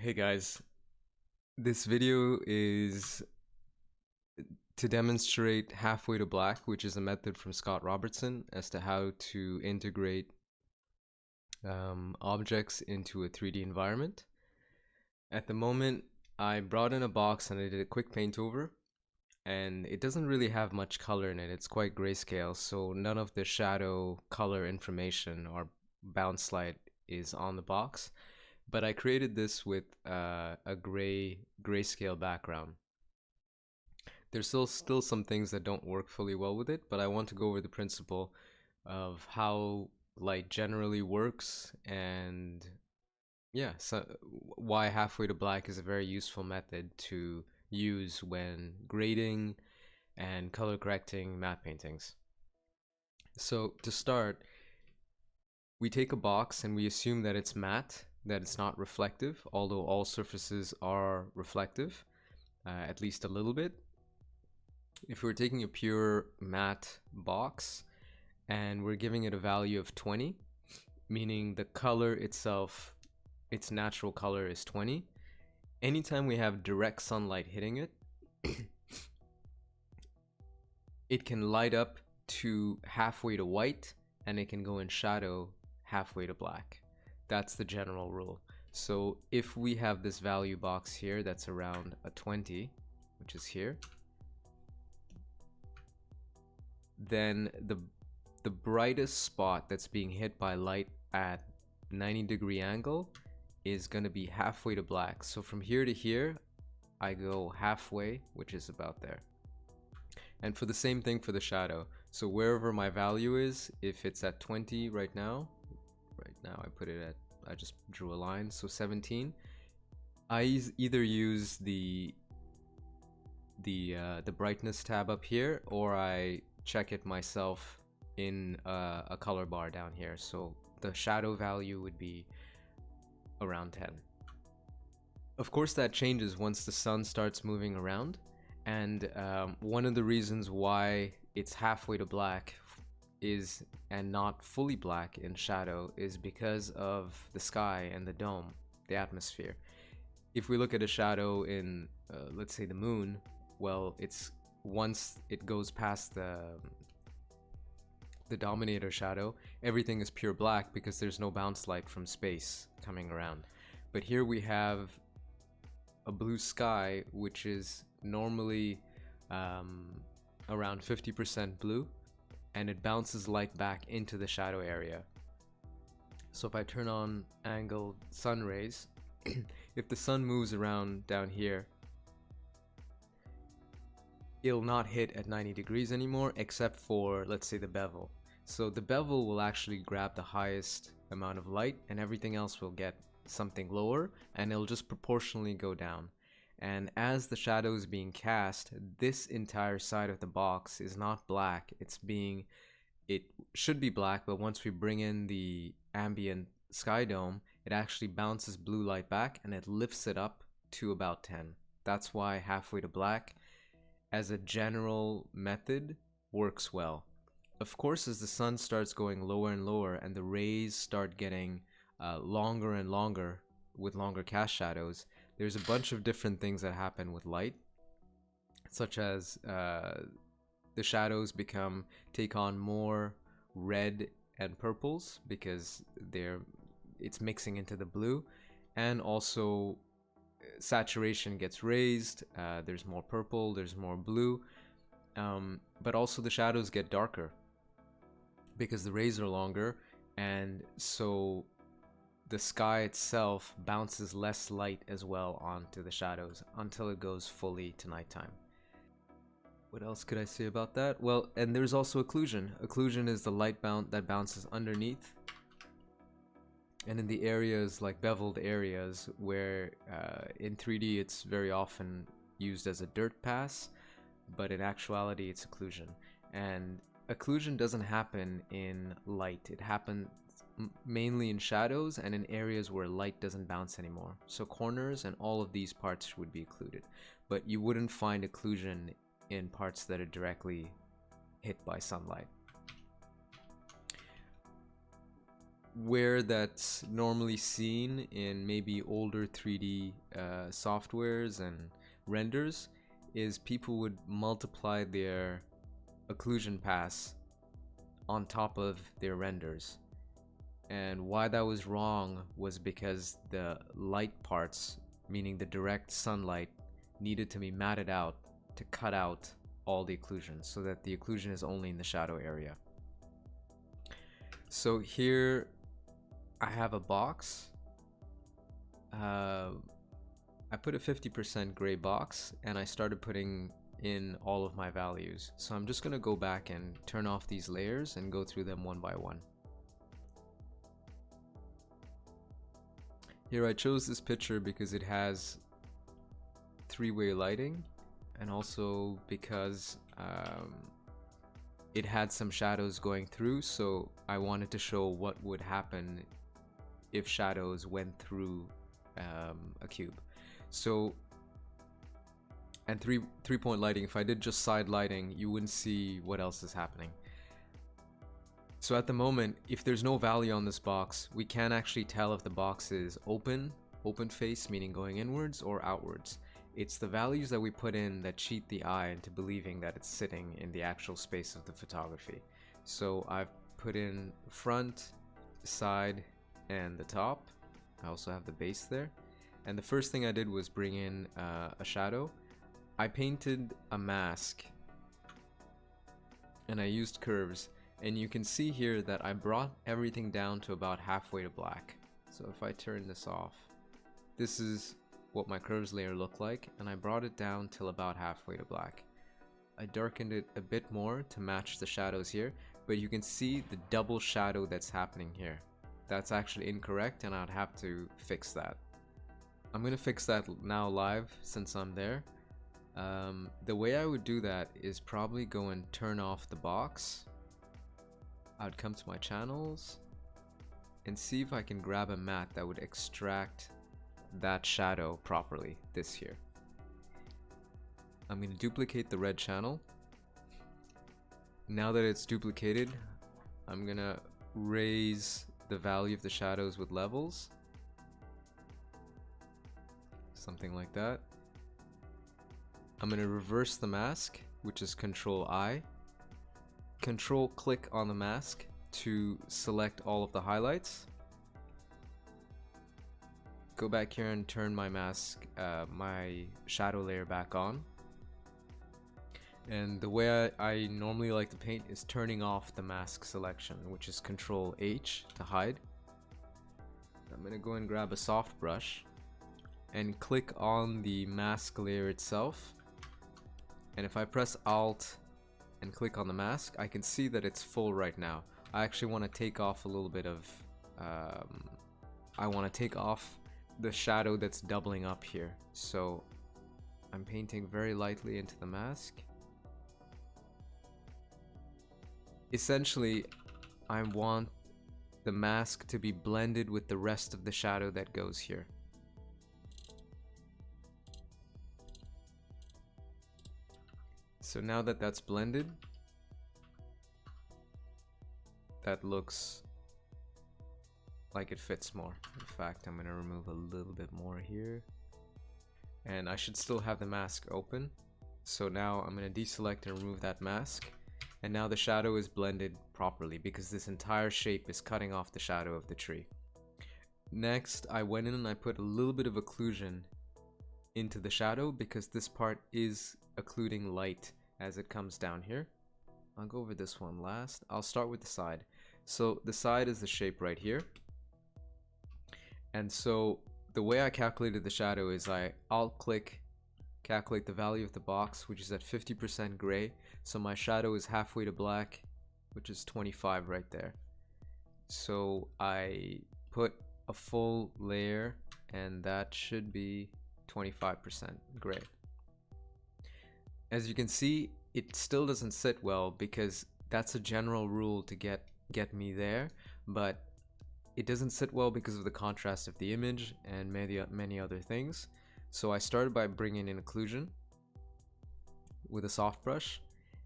Hey guys, this video is to demonstrate halfway to black, which is a method from Scott Robertson as to how to integrate objects into a 3D environment. At the moment, I brought in a box and I did a quick paint over, and it doesn't really have much color in it. It's quite grayscale, so none of the shadow color information or bounce light is on the box. But I created this with a grayscale background. There's still some things that don't work fully well with it, but I want to go over the principle of how light generally works, and yeah, so why halfway to black is a very useful method to use when grading and color correcting matte paintings. So to start, we take a box and we assume that it's matte, that it's not reflective, although all surfaces are reflective, at least a little bit. If we're taking a pure matte box and we're giving it a value of 20, meaning the color itself, its natural color is 20, anytime we have direct sunlight hitting it, it can light up to halfway to white and it can go in shadow halfway to black. That's the general rule. So if we have this value box here that's around a 20, which is here, then the brightest spot that's being hit by light at 90-degree angle is going to be halfway to black. So from here to here, I go halfway, which is about there. And for the same thing for the shadow. So wherever my value is, if it's at 20 right now I put it at, I just drew a line, so 17. I either use the brightness tab up here, or I check it myself in a color bar down here. So the shadow value would be around 10. Of course that changes once the sun starts moving around, and one of the reasons why it's halfway to black is, and not fully black in shadow, is because of the sky and the dome, the atmosphere. If we look at a shadow in let's say the moon, well, it's once it goes past the dominator shadow, everything is pure black because there's no bounce light from space coming around. But here we have a blue sky, which is normally around 50% blue, and it bounces light back into the shadow area. So if I turn on angled sun rays, if the sun moves around down here, it'll not hit at 90 degrees anymore, except for, let's say, the bevel. So the bevel will actually grab the highest amount of light, and everything else will get something lower, and it'll just proportionally go down. And as the shadow is being cast, this entire side of the box is not black. It should be black, but once we bring in the ambient sky dome, it actually bounces blue light back and it lifts it up to about 10. That's why halfway to black, as a general method, works well. Of course, as the sun starts going lower and lower and the rays start getting longer and longer with longer cast shadows, there's a bunch of different things that happen with light, such as the shadows take on more red and purples because it's mixing into the blue, and also saturation gets raised. There's more purple, there's more blue, but also the shadows get darker because the rays are longer, and so the sky itself bounces less light as well onto the shadows until it goes fully to nighttime. What else could I say about that? Well, and there's also occlusion. Occlusion is the light that bounces underneath, and in the areas like beveled areas where in 3D it's very often used as a dirt pass, but in actuality it's occlusion. And occlusion doesn't happen in light. It happens mainly in shadows and in areas where light doesn't bounce anymore. So corners and all of these parts would be occluded, but you wouldn't find occlusion in parts that are directly hit by sunlight. where that's normally seen in maybe older 3D softwares and renders is people would multiply their occlusion pass on top of their renders. And why that was wrong was because the light parts, meaning the direct sunlight, needed to be matted out to cut out all the occlusion so that the occlusion is only in the shadow area. So here I have a box. I put a 50% gray box and I started putting in all of my values. So I'm just going to go back and turn off these layers and go through them one by one. Here I chose this picture because it has three-way lighting, and also because it had some shadows going through, so I wanted to show what would happen if shadows went through a cube. So, and three-point lighting, if I did just side lighting, you wouldn't see what else is happening. So at the moment, if there's no value on this box, we can't actually tell if the box is open face, meaning going inwards, or outwards. It's the values that we put in that cheat the eye into believing that it's sitting in the actual space of the photography. So I've put in front, side, and the top. I also have the base there. And the first thing I did was bring in a shadow. I painted a mask and I used curves. And you can see here that I brought everything down to about halfway to black. So if I turn this off, this is what my curves layer looked like, and I brought it down till about halfway to black. I darkened it a bit more to match the shadows here, but you can see the double shadow that's happening here. That's actually incorrect, and I'd have to fix that. I'm gonna fix that now live since I'm there. The way I would do that is probably go and turn off the box. I'd come to my channels and see if I can grab a matte that would extract that shadow properly, this here. I'm going to duplicate the red channel. Now that it's duplicated, I'm going to raise the value of the shadows with levels. Something like that. I'm going to reverse the mask, which is Control I. Control click on the mask to select all of the highlights. Go back here and turn my mask, my shadow layer back on. And the way I normally like to paint is turning off the mask selection, which is Control H to hide. I'm gonna go and grab a soft brush and click on the mask layer itself. And if I press Alt and click on the mask, I can see that it's full right now. I actually want to take off a little bit of, I want to take off the shadow that's doubling up here. So I'm painting very lightly into the mask. Essentially, I want the mask to be blended with the rest of the shadow that goes here. So now that that's blended, that looks like it fits more. In fact, I'm going to remove a little bit more here. And I should still have the mask open. So now I'm going to deselect and remove that mask. And now the shadow is blended properly because this entire shape is cutting off the shadow of the tree. Next, I went in and I put a little bit of occlusion into the shadow because this part is occluding light as it comes down here. I'll go over this one last. I'll start with the side. So the side is the shape right here. And so the way I calculated the shadow is I alt click, calculate the value of the box, which is at 50% gray. So my shadow is halfway to black, which is 25 right there. So I put a full layer and that should be 25% gray. As you can see, it still doesn't sit well because that's a general rule to get me there, but it doesn't sit well because of the contrast of the image and many other things. So I started by bringing in occlusion with a soft brush,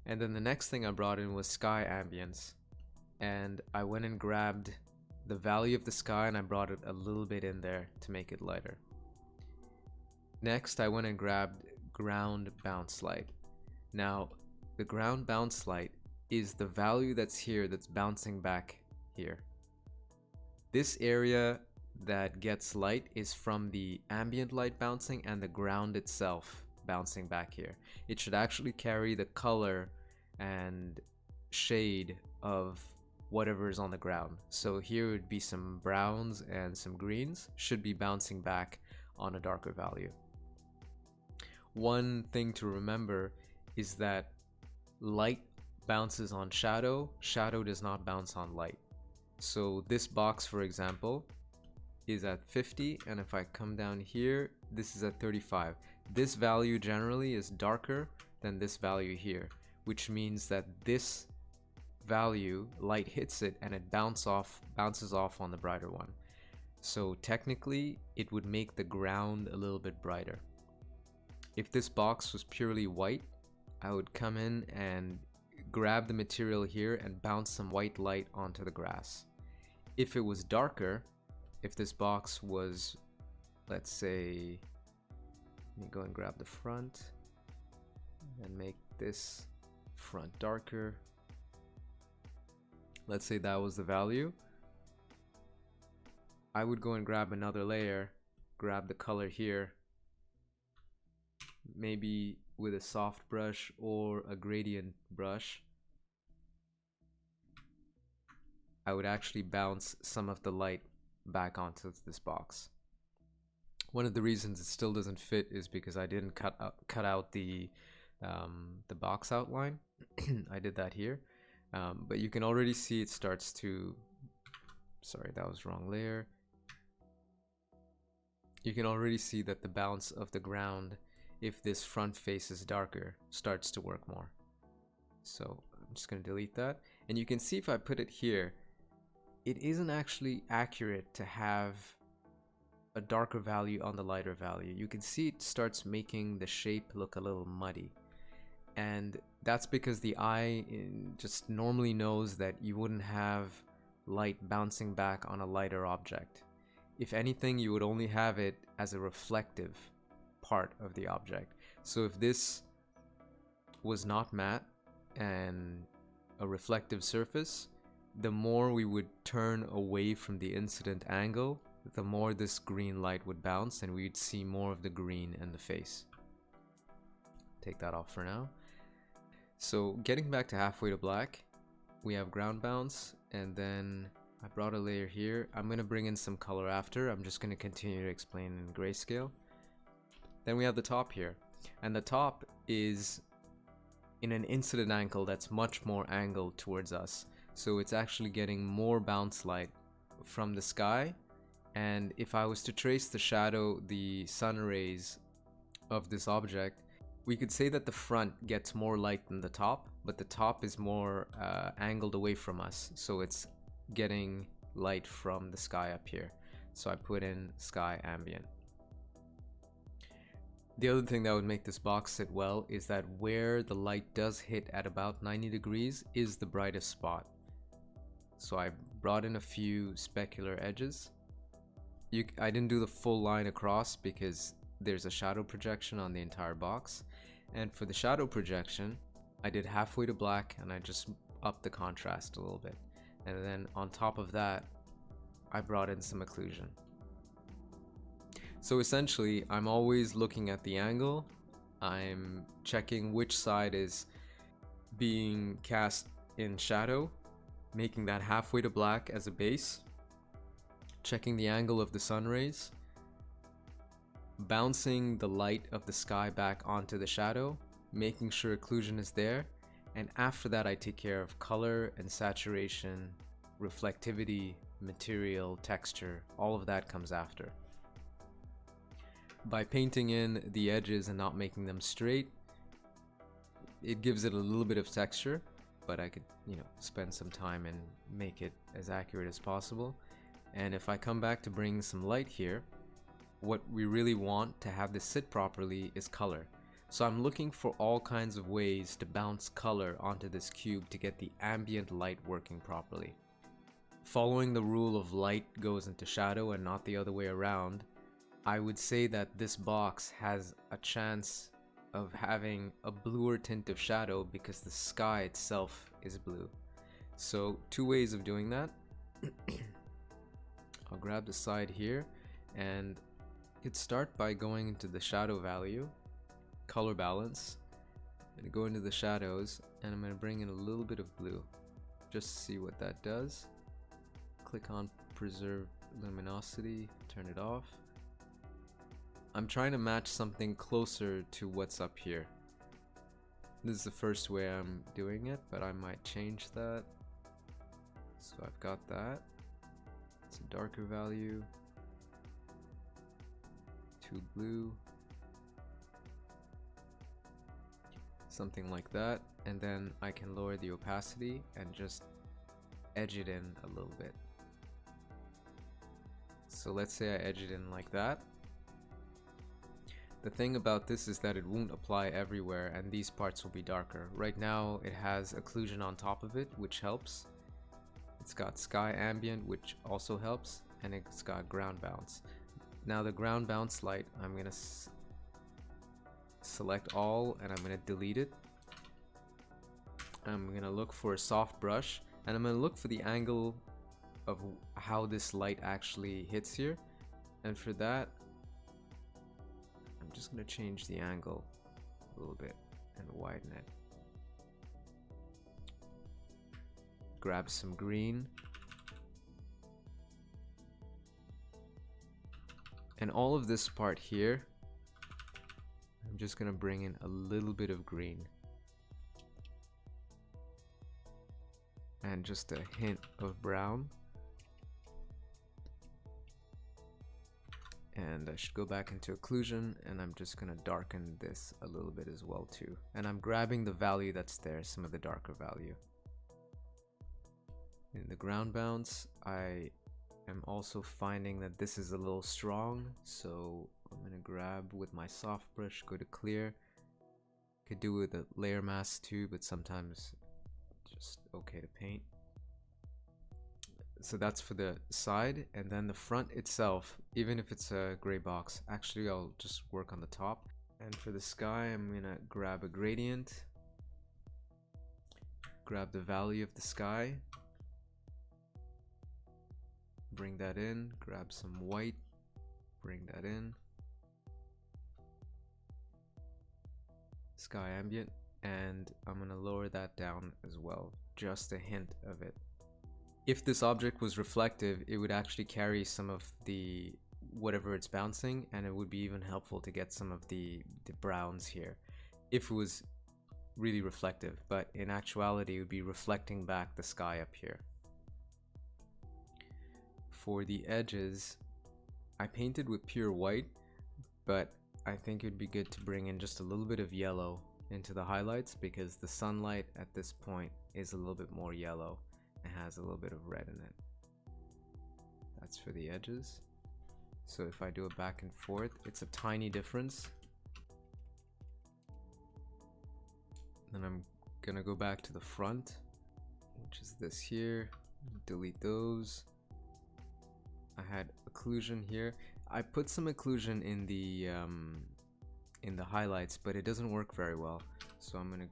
and then the next thing I brought in was sky ambience, and I went and grabbed the value of the sky and I brought it a little bit in there to make it lighter. Next, I went and grabbed ground bounce light. Now, the ground bounce light is the value that's here that's bouncing back here. This area that gets light is from the ambient light bouncing and the ground itself bouncing back here. It should actually carry the color and shade of whatever is on the ground. So here would be some browns and some greens should be bouncing back on a darker value. One thing to remember is that light bounces on shadow, shadow does not bounce on light. So this box, for example, is at 50, and if I come down here, this is at 35. This value generally is darker than this value here, which means that this value, light hits it and it bounces off on the brighter one. So technically, it would make the ground a little bit brighter. If this box was purely white, I would come in and grab the material here and bounce some white light onto the grass. If it was darker, if this box was, let's say, let me go and grab the front and make this front darker. Let's say that was the value. I would go and grab another layer, grab the color here, maybe with a soft brush or a gradient brush. I would actually bounce some of the light back onto this box. One of the reasons it still doesn't fit is because I didn't cut out the box outline. I did that here, but you can already see it starts to, sorry, that was wrong layer. You can already see that the bounce of the ground, if this front face is darker, starts to work more. So I'm just going to delete that, and you can see if I put it here, it isn't actually accurate to have a darker value on the lighter value. You can see it starts making the shape look a little muddy, and that's because the eye just normally knows that you wouldn't have light bouncing back on a lighter object. If anything, you would only have it as a reflective part of the object. So if this was not matte and a reflective surface, the more we would turn away from the incident angle, the more this green light would bounce and we'd see more of the green in the face. Take that off for now. So getting back to halfway to black, we have ground bounce, and then I brought a layer here. I'm going to bring in some color after. I'm just going to continue to explain in grayscale. Then we have the top here, and the top is in an incident angle that's much more angled towards us. So it's actually getting more bounce light from the sky. And if I was to trace the shadow, the sun rays of this object, we could say that the front gets more light than the top, but the top is more angled away from us. So it's getting light from the sky up here. So I put in sky ambient. The other thing that would make this box sit well is that where the light does hit at about 90 degrees is the brightest spot. So I brought in a few specular edges. I didn't do the full line across because there's a shadow projection on the entire box. And for the shadow projection, I did halfway to black and I just upped the contrast a little bit. And then on top of that, I brought in some occlusion. So essentially, I'm always looking at the angle. I'm checking which side is being cast in shadow, making that halfway to black as a base, checking the angle of the sun rays, bouncing the light of the sky back onto the shadow, making sure occlusion is there, and after that I take care of color and saturation, reflectivity, material, texture, all of that comes after. By painting in the edges and not making them straight, it gives it a little bit of texture, but I could, spend some time and make it as accurate as possible. And if I come back to bring some light here, what we really want to have this sit properly is color. So I'm looking for all kinds of ways to bounce color onto this cube to get the ambient light working properly. following the rule of light goes into shadow and not the other way around, I would say that this box has a chance of having a bluer tint of shadow because the sky itself is blue. So two ways of doing that. I'll grab the side here, and you'd start by going into the shadow value, color balance. I'm going to go into the shadows, and I'm going to bring in a little bit of blue just to see what that does. Click on preserve luminosity, turn it off. I'm trying to match something closer to what's up here. This is the first way I'm doing it, but I might change that. So I've got that. It's a darker value. Too blue. Something like that. And then I can lower the opacity and just edge it in a little bit. So let's say I edge it in like that. The thing about this is that it won't apply everywhere and these parts will be darker. Right now it has occlusion on top of it, which helps. It's got sky ambient, which also helps, and it's got ground bounce. Now the ground bounce light, I'm going to select all and I'm going to delete it. I'm going to look for a soft brush and I'm going to look for the angle of how this light actually hits here, and for that I'm just going to change the angle a little bit and widen it. Grab some green. And all of this part here, I'm just going to bring in a little bit of green. And just a hint of brown. And I should go back into occlusion, and I'm just going to darken this a little bit as well too. And I'm grabbing the value that's there, some of the darker value. In the ground bounce, I am also finding that this is a little strong, so I'm going to grab with my soft brush, go to clear. Could do with a layer mask too, but sometimes just okay to paint. So that's for the side, and then the front itself, even if it's a gray box, actually I'll just work on the top. And for the sky, I'm gonna grab a gradient, grab the value of the sky, bring that in, grab some white, bring that in, sky ambient, and I'm gonna lower that down as well, just a hint of it. If this object was reflective, it would actually carry some of the whatever it's bouncing, and it would be even helpful to get some of the browns here if it was really reflective, but in actuality it would be reflecting back the sky up here. For the edges, I painted with pure white, but I think it would be good to bring in just a little bit of yellow into the highlights because the sunlight at this point is a little bit more yellow. It has a little bit of red in it. That's for the edges. So if I do it back and forth, it's a tiny difference. Then I'm gonna go back to the front, which is this here. Delete those. I had occlusion here. I put some occlusion in the highlights, but it doesn't work very well. So I'm gonna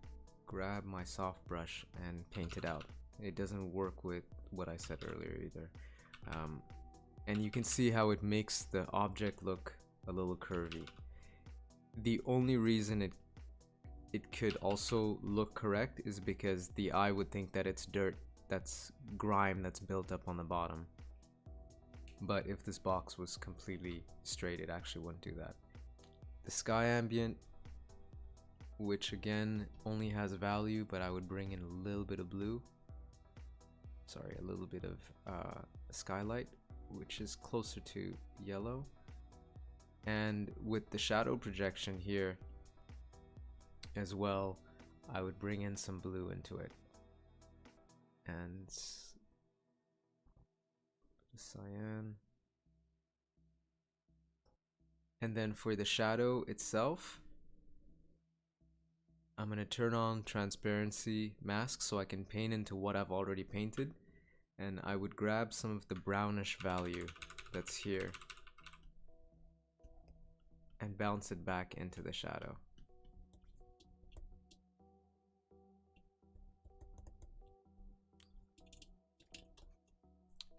grab my soft brush and paint it out. It doesn't work with what I said earlier either. And you can see how it makes the object look a little curvy. The only reason it could also look correct is because the eye would think that it's dirt, that's grime that's built up on the bottom. But if this box was completely straight, it actually wouldn't do that. The sky ambient, which again only has value, but I would bring in a little bit of blue. Sorry, a little bit of skylight, which is closer to yellow. And with the shadow projection here as well, I would bring in some blue into it. And cyan. And then for the shadow itself, I'm going to turn on transparency mask so I can paint into what I've already painted. and I would grab some of the brownish value that's here and bounce it back into the shadow.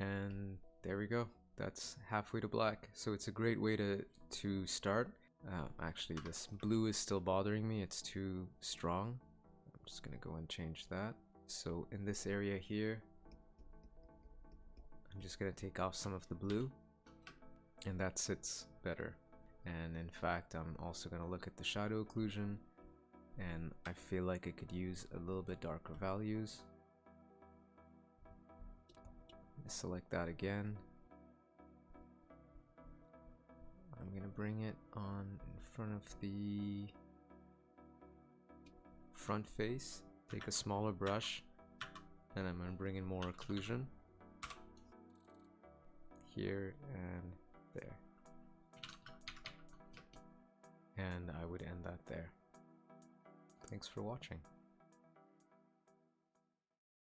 And there we go. That's halfway to black. So it's a great way to start. Actually, this blue is still bothering me. It's too strong. I'm just gonna go and change that. So in this area here, I'm just gonna take off some of the blue, and that sits better. And in fact, I'm also gonna look at the shadow occlusion, and I feel like I could use a little bit darker values. Select that again. I'm gonna bring it on in front of the front face. Take a smaller brush, and I'm gonna bring in more occlusion here and there. And I would end that there. Thanks for watching.